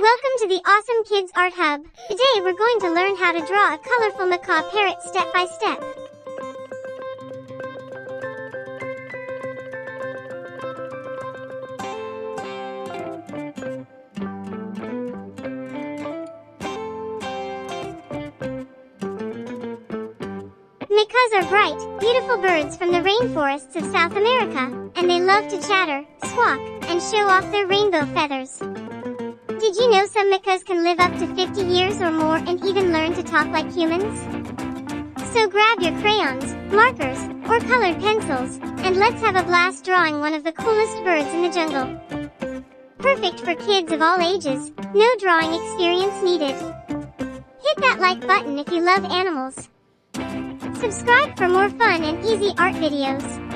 Welcome to the Awesome Kids Art Hub. Today we're going to learn how to draw a colorful macaw parrot step by step. Macaws are bright, beautiful birds from the rainforests of South America, and they love to chatter, squawk, and show off their rainbow feathers. Did you know some macaws can live up to 50 years or more and even learn to talk like humans? So grab your crayons, markers, or colored pencils, and let's have a blast drawing one of the coolest birds in the jungle. Perfect for kids of all ages, no drawing experience needed. Hit that like button if you love animals. Subscribe for more fun and easy art videos.